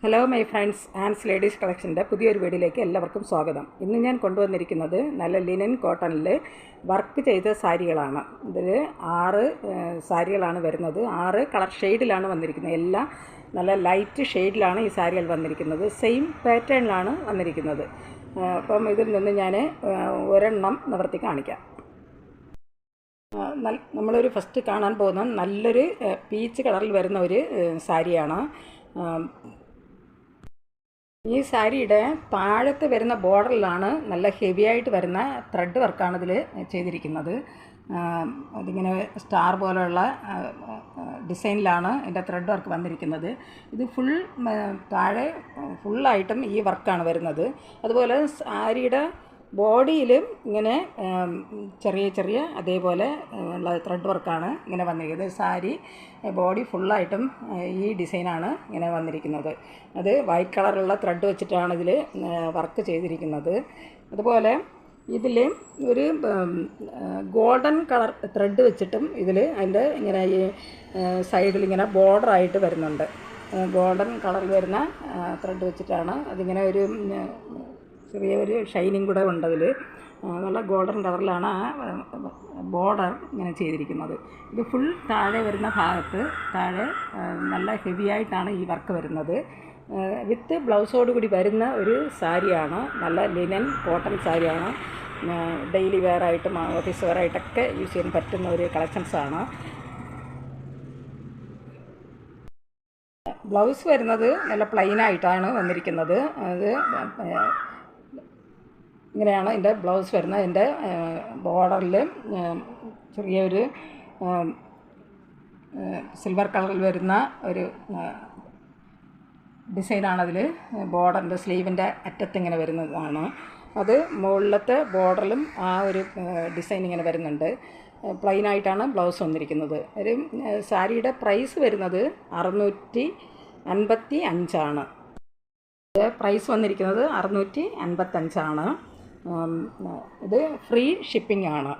Hello my friends, Ans ladies കളക്ഷൻ്റെ പുതിയൊരു വീഡിയോയിലേക്ക് എല്ലാവർക്കും സ്വാഗതം. ഇന്ന് ഞാൻ കൊണ്ടുവന്നിരിക്കുന്നത് നല്ല ലിനൻ കോട്ടണിൽ വർക്ക് ചെയ്ത സാരികളാണ്. ഇതിൽ 6 സാരികളാണ് വരുന്നത്. 6 കളർ ഷെയ്ഡിലാണ് വന്നിരിക്കുന്നത്. എല്ലാം നല്ല ലൈറ്റ് ഷെയ്ഡിലാണ് ഈ സാരികൾ വന്നിരിക്കുന്നത്. സെയിം പാറ്റേണിലാണ് വന്നിരിക്കുന്നത്. അപ്പം ഇതിൽ നിന്ന് ഞാൻ ഒരെണ്ണം നിവർത്തി കാണിക്കാം. നമ്മളൊരു ഫസ്റ്റ് കാണാൻ പോകുന്ന നല്ലൊരു പീച്ച് കളറിൽ വരുന്ന ഒരു സാരിയാണ്. ഈ സാരിയുടെ താഴത്ത് വരുന്ന ബോർഡറിലാണ് നല്ല ഹെവി ആയിട്ട് വരുന്ന ത്രെഡ് വർക്കാണ് ഇതിൽ ചെയ്തിരിക്കുന്നത്. അതിങ്ങനെ സ്റ്റാർ പോലെയുള്ള ഡിസൈനിലാണ് ഇതിൻ്റെ ത്രെഡ് വർക്ക് വന്നിരിക്കുന്നത്. ഇത് താഴെ ഫുള്ളായിട്ടും ഈ വർക്കാണ് വരുന്നത്. അതുപോലെ സാരിയുടെ ബോഡിയിലും ഇങ്ങനെ ചെറിയ അതേപോലെ ഉള്ള ത്രെഡ് വർക്കാണ് ഇങ്ങനെ വന്നിരിക്കുന്നത്. സാരി ബോഡി ഫുള്ളായിട്ടും ഈ ഡിസൈനാണ് ഇങ്ങനെ വന്നിരിക്കുന്നത്. അത് വൈറ്റ് കളറുള്ള ത്രെഡ് വെച്ചിട്ടാണ് ഇതിൽ വർക്ക് ചെയ്തിരിക്കുന്നത്. അതുപോലെ ഇതിൽ ഒരു ഗോൾഡൻ കളർ ത്രെഡ് വെച്ചിട്ടും ഇതിൽ അതിൻ്റെ ഇങ്ങനെ ഈ സൈഡിൽ ഇങ്ങനെ ബോർഡറായിട്ട് വരുന്നുണ്ട്. ഗോൾഡൻ കളറിൽ വരുന്ന ത്രെഡ് വെച്ചിട്ടാണ് അതിങ്ങനെ ഒരു ചെറിയൊരു ഷൈനിങ് കൂടെ ഉണ്ട്. അതിൽ നല്ല ഗോൾഡൻ കളറിലാണ് ആ ബോർഡർ ഇങ്ങനെ ചെയ്തിരിക്കുന്നത്. ഇത് ഫുൾ താഴെ വരുന്ന ഭാഗത്ത് താഴെ നല്ല ഹെവി ആയിട്ടാണ് ഈ വർക്ക് വരുന്നത്. വിത്ത് ബ്ലൗസോട് കൂടി വരുന്ന ഒരു സാരിയാണ്. നല്ല ലിനൻ കോട്ടൺ സാരിയാണ്. ഡെയിലി വെയറായിട്ടും ഓഫീസ് വെയറായിട്ടൊക്കെ യൂസ് ചെയ്യാൻ പറ്റുന്ന ഒരു കളക്ഷൻസാണ്. ബ്ലൗസ് വരുന്നത് നല്ല പ്ലെയിനായിട്ടാണ് വന്നിരിക്കുന്നത്. അത് ഇങ്ങനെയാണ് ഇതിൻ്റെ ബ്ലൗസ് വരുന്നത്. ഇതിൻ്റെ ബോർഡറിൽ ചെറിയൊരു സിൽവർ കളറിൽ വരുന്ന ഒരു ഡിസൈനാണതിൽ. ബോർഡറിൻ്റെ സ്ലീവിൻ്റെ അറ്റത്തിങ്ങനെ വരുന്നതാണ്. അത് മുകളിലത്തെ ബോർഡറിലും ആ ഒരു ഡിസൈൻ ഇങ്ങനെ വരുന്നുണ്ട്. പ്ലെയിനായിട്ടാണ് ബ്ലൗസ് വന്നിരിക്കുന്നത്. ഒരു സാരിയുടെ പ്രൈസ് വരുന്നത് 655 പ്രൈസ് വന്നിരിക്കുന്നത് 655. ഇത് ഫ്രീ ഷിപ്പിംഗ് ആണ്.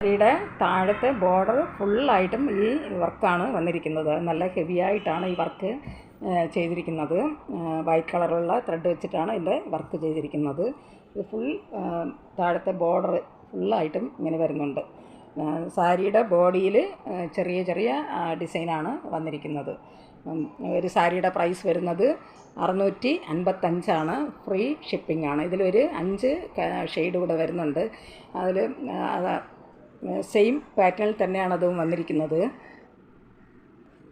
സാരിയുടെ താഴത്തെ ബോർഡർ ഫുള്ളായിട്ടും ഈ വർക്കാണ് വന്നിരിക്കുന്നത്. നല്ല ഹെവി ആയിട്ടാണ് ഈ വർക്ക് ചെയ്തിരിക്കുന്നത്. വൈറ്റ് കളറുള്ള ത്രെഡ് വെച്ചിട്ടാണ് ഇതിൻ്റെ വർക്ക് ചെയ്തിരിക്കുന്നത്. ഇത് താഴത്തെ ബോർഡർ ഫുള്ളായിട്ടും ഇങ്ങനെ വരുന്നുണ്ട്. സാരിയുടെ ബോഡിയിൽ ചെറിയ ഡിസൈനാണ് വന്നിരിക്കുന്നത്. ഒരു സാരിയുടെ പ്രൈസ് വരുന്നത് 655. ഫ്രീ ഷിപ്പിംഗ് ആണ്. ഇതിലൊരു 5 ഷെയ്ഡ് കൂടെ വരുന്നുണ്ട്. അതിൽ സെയിം പാറ്റേണിൽ തന്നെയാണ് അതും വന്നിരിക്കുന്നത്.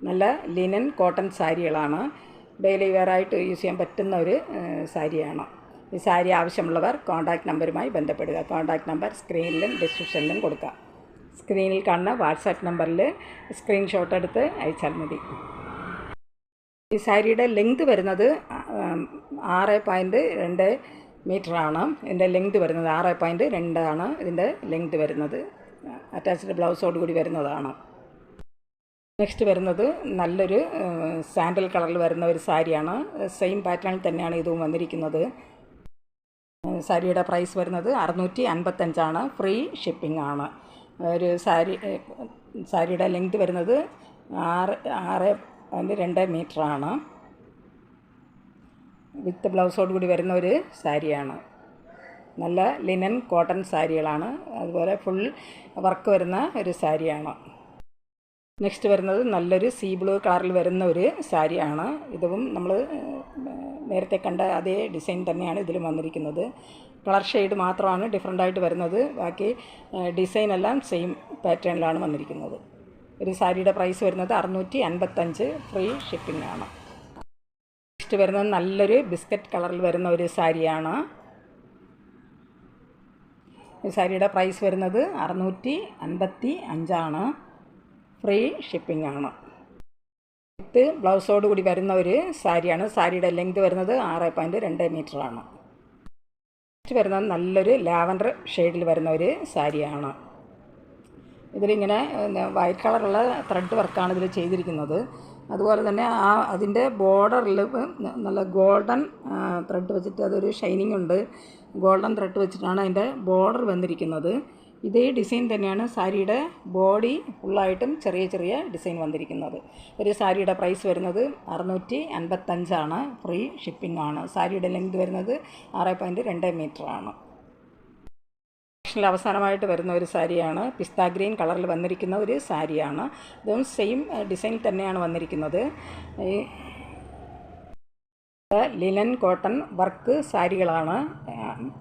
നല്ല ലിനൻ കോട്ടൺ സാരികളാണ്. ഡെയിലി വെയറായിട്ട് യൂസ് ചെയ്യാൻ പറ്റുന്ന ഒരു സാരിയാണ്. ഈ സാരി ആവശ്യമുള്ളവർ കോൺടാക്റ്റ് നമ്പറുമായി ബന്ധപ്പെടുക. കോൺടാക്റ്റ് നമ്പർ സ്ക്രീനിലും ഡിസ്ക്രിപ്ഷനിലും കൊടുക്കാം. സ്ക്രീനിൽ കാണുന്ന വാട്സാപ്പ് നമ്പറിൽ സ്ക്രീൻഷോട്ട് എടുത്ത് അയച്ചാൽ മതി. ഈ സാരിയുടെ ലെങ്ത് വരുന്നത് 6.2 മീറ്ററാണ്. ഇതിൻ്റെ ലെങ്ത് വരുന്നത് 6.2 ആണ് ഇതിൻ്റെ ലെങ്ത് വരുന്നത്. അറ്റാച്ച്ഡ് ബ്ലൗസോട് കൂടി വരുന്നതാണ്. നെക്സ്റ്റ് വരുന്നത് നല്ലൊരു സാൻഡൽ കളറിൽ വരുന്ന ഒരു സാരിയാണ്. സെയിം പാറ്റേണിൽ തന്നെയാണ് ഇതും വന്നിരിക്കുന്നത്. സാരിയുടെ പ്രൈസ് വരുന്നത് 655. ഫ്രീ ഷിപ്പിംഗ് ആണ്. ഒരു സാരിയുടെ ലെങ്ത് വരുന്നത് 6.2 മീറ്ററാണ്. വിത്ത് ബ്ലൗസോട് കൂടി വരുന്ന ഒരു സാരിയാണ്. നല്ല ലിനൻ കോട്ടൺ സാരികളാണ്. അതുപോലെ ഫുൾ വർക്ക് വരുന്ന ഒരു സാരിയാണ്. നെക്സ്റ്റ് വരുന്നത് നല്ലൊരു സീ ബ്ലൂ കളറിൽ വരുന്ന ഒരു സാരിയാണ്. ഇതും നമ്മൾ നേരത്തെ കണ്ട അതേ ഡിസൈൻ തന്നെയാണ് ഇതിലും വന്നിരിക്കുന്നത്. കളർ ഷെയ്ഡ് മാത്രമാണ് ഡിഫറെൻ്റായിട്ട് വരുന്നത്. ബാക്കി ഡിസൈനെല്ലാം സെയിം പാറ്റേണിലാണ് വന്നിരിക്കുന്നത്. ഒരു സാരിയുടെ പ്രൈസ് വരുന്നത് 655. ഫ്രീ ഷിപ്പിംഗ് ആണ്. നെക്സ്റ്റ് വരുന്നത് നല്ലൊരു ബിസ്ക്കറ്റ് കളറിൽ വരുന്ന ഒരു സാരിയാണ്. ഈ സാരിയുടെ പ്രൈസ് വരുന്നത് 655. ഫ്രീ ഷിപ്പിംഗ് ആണ്. വിത്ത് ബ്ലൗസോട് കൂടി വരുന്ന ഒരു സാരിയാണ്. സാരിയുടെ ലെങ്ത് വരുന്നത് 6.2 മീറ്ററാണ്. നെക്സ്റ്റ് വരുന്നത് നല്ലൊരു ലാവൻഡർ ഷെയ്ഡിൽ വരുന്ന ഒരു സാരിയാണ്. ഇതിലിങ്ങനെ വൈറ്റ് കളറുള്ള ത്രെഡ് വർക്കാണ് ഇതിൽ ചെയ്തിരിക്കുന്നത്. അതുപോലെ തന്നെ അതിൻ്റെ ബോർഡറിൽ നല്ല ഗോൾഡൻ ത്രെഡ് വെച്ചിട്ട് അതൊരു ഷൈനിങ് ഉണ്ട്. ഗോൾഡൻ ത്രെഡ് വെച്ചിട്ടാണ് അതിൻ്റെ ബോർഡർ വന്നിരിക്കുന്നത്. ഇതേ ഡിസൈൻ തന്നെയാണ് സാരിയുടെ ബോഡി ഫുള്ളായിട്ടും ചെറിയ ചെറിയ ഡിസൈൻ വന്നിരിക്കുന്നത്. ഒരു സാരിയുടെ പ്രൈസ് വരുന്നത് 655 ഫ്രീ ഷിപ്പിംഗ് ആണ്. സാരിയുടെ ലെങ്ത് വരുന്നത് 6.2 മീറ്റർ ആണ്. അവസാനമായിട്ട് വരുന്ന ഒരു സാരിയാണ്. പിസ്ത ഗ്രീൻ കളറിൽ വന്നിരിക്കുന്ന ഒരു സാരിയാണ്. ഇതും സെയിം ഡിസൈൻ തന്നെയാണ് വന്നിരിക്കുന്നത്. ലിനൻ കോട്ടൺ വർക്ക് സാരികളാണ്.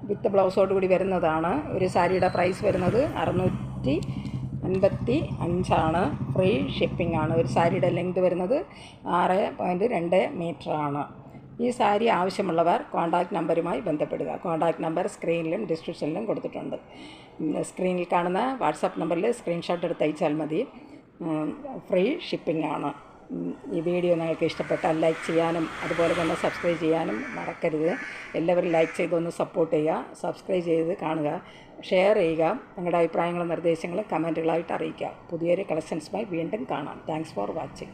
വിത്ത് ബ്ലൗസോട് കൂടി വരുന്നതാണ്. ഒരു സാരിയുടെ പ്രൈസ് വരുന്നത് 655 ഫ്രീ ഷിപ്പിംഗ് ആണ്. ഒരു സാരിയുടെ ലെങ്ത് വരുന്നത് 6.2 മീറ്റർ ആണ്. ഈ സാരി ആവശ്യമുള്ളവർ കോൺടാക്റ്റ് നമ്പറുമായി ബന്ധപ്പെടുക. കോൺടാക്റ്റ് നമ്പർ സ്ക്രീനിലും ഡിസ്ക്രിപ്ഷനിലും കൊടുത്തിട്ടുണ്ട്. സ്ക്രീനിൽ കാണുന്ന വാട്സാപ്പ് നമ്പറിൽ സ്ക്രീൻഷോട്ട് എടുത്ത് അയച്ചാൽ മതി. ഫ്രീ ഷിപ്പിംഗ് ആണ്. ഈ വീഡിയോ നിങ്ങൾക്ക് ഇഷ്ടപ്പെട്ടാൽ ലൈക്ക് ചെയ്യാനും അതുപോലെ തന്നെ സബ്സ്ക്രൈബ് ചെയ്യാനും മറക്കരുത്. എല്ലാവരും ലൈക്ക് ചെയ്തൊന്ന് സപ്പോർട്ട് ചെയ്യുക. സബ്സ്ക്രൈബ് ചെയ്ത് കാണുക, ഷെയർ ചെയ്യുക. നിങ്ങളുടെ അഭിപ്രായങ്ങളും നിർദ്ദേശങ്ങളും കമൻറ്റുകളായിട്ട് അറിയിക്കുക. പുതിയൊരു കളക്ഷൻസുമായി വീണ്ടും കാണാം. Thanks for watching.